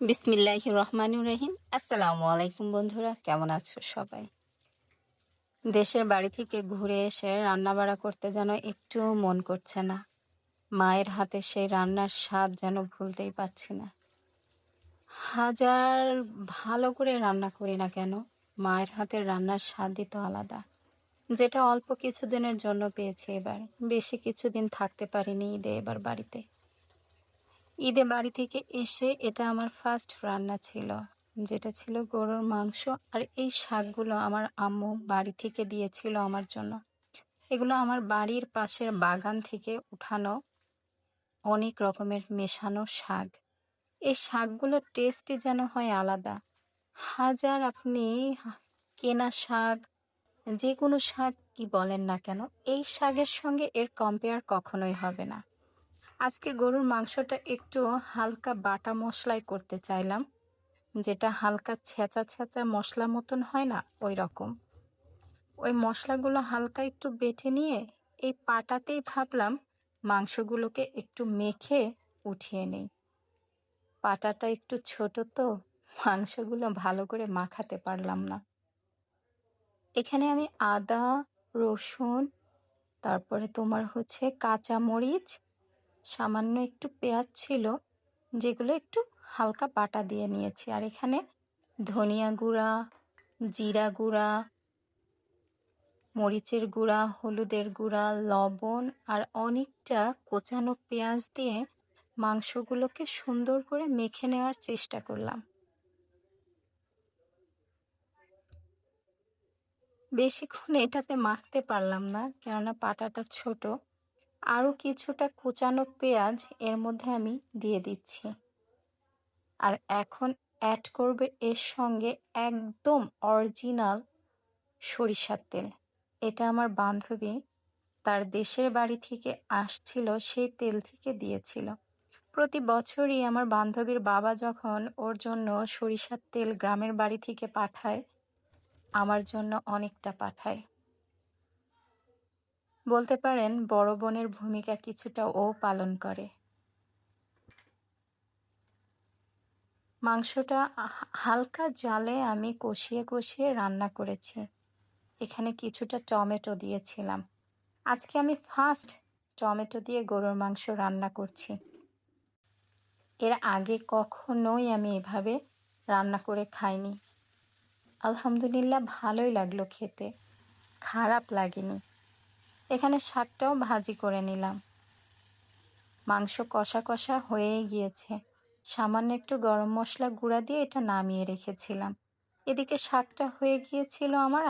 বিসমিল্লাহির রহমানির রহিম। আসসালামু আলাইকুম বন্ধুরা, কেমন আছো সবাই? দেশের বাড়ি থেকে ঘুরে এসে রান্নাবাড়া করতে যেন একটু মন করছে না। মায়ের হাতে সেই রান্নার স্বাদ যেন ভুলতেই পারছি না। হাজার ভালো করে রান্না করি না কেন, মায়ের হাতের রান্নার স্বাদই তো আলাদা। যেটা অল্প কিছুদিনের জন্য পেয়েছি এবার, বেশি কিছুদিন থাকতে পারিনি ঈদে এবার বাড়িতে। ঈদে বাড়ি থেকে এসে এটা আমার ফার্স্ট রান্না ছিল, যেটা ছিল গরুর মাংস। আর এই শাকগুলো আমার আম্মু বাড়ি থেকে দিয়েছিল আমার জন্য। এগুলো আমার বাড়ির পাশের বাগান থেকে উঠানো অনেক রকমের মেশানো শাক। এই শাকগুলোর টেস্টই যেন হয় আলাদা। হাজার আপনি কেনা শাক, যে কোনো শাক কি বলেন না কেন, এই শাকের সঙ্গে এর কম্পেয়ার কখনোই হবে না। আজকে গরুর মাংসটা একটু হালকা বাটা মশলায় করতে চাইলাম, যেটা হালকা ছেঁচা ছেঁচা মশলা মতন হয় না, ওই রকম। ওই মশলাগুলো হালকা একটু বেটে নিয়ে এই পাটাতেই ভাবলাম মাংসগুলোকে একটু মেখে উঠিয়ে নেই। পাটাটা একটু ছোট তো, মাংসগুলো ভালো করে মাখাতে পারলাম না। এখানে আমি আদা, রসুন, তারপরে তোমার হচ্ছে কাঁচা মরিচ, সামান্য একটু পেঁয়াজ ছিল, যেগুলো একটু হালকা বাটা দিয়ে নিয়েছি। আর এখানে ধনিয়া গুঁড়া, জিরা গুঁড়া, মরিচের গুঁড়া, হলুদের গুঁড়া, লবণ আর অনেকটা কোচানো পেঁয়াজ দিয়ে মাংসগুলোকে সুন্দর করে মেখে নেওয়ার চেষ্টা করলাম। বেশিক্ষণ এটাতে মাখতে পারলাম না, কেননা পাটাটা ছোট। আরও কিছুটা কোচানো পেঁয়াজ এর মধ্যে আমি দিয়ে দিচ্ছি। আর এখন অ্যাড করবে এর সঙ্গে একদম অরিজিনাল সরিষার তেল। এটা আমার বান্ধবী তার দেশের বাড়ি থেকে আসছিল, সেই তেল থেকে দিয়েছিল। প্রতি বছরই আমার বান্ধবীর বাবা যখন ওর জন্য সরিষার তেল গ্রামের বাড়ি থেকে পাঠায়, আমার জন্য অনেকটা পাঠায়। বলতে পারেন বড় বোনের ভূমিকা কিছুটা ও পালন করে। মাংসটা হালকা জালে আমি কষিয়ে কষিয়ে রান্না করেছি। এখানে কিছুটা টমেটো দিয়েছিলাম। আজকে আমি ফার্স্ট টমেটো দিয়ে গরুর মাংস রান্না করছি। এর আগে কখনোই আমি এভাবে রান্না করে খাইনি। আলহামদুলিল্লাহ, ভালোই লাগলো খেতে, খারাপ লাগেনি। এখানে শাকটাও ভাজি করে নিলাম। মাংস কষা কষা হয়েই গিয়েছে। সামান্য একটু গরম মশলা গুঁড়া দিয়ে এটা নামিয়ে রেখেছিলাম। এদিকে শাকটা হয়ে গিয়েছিল আমার।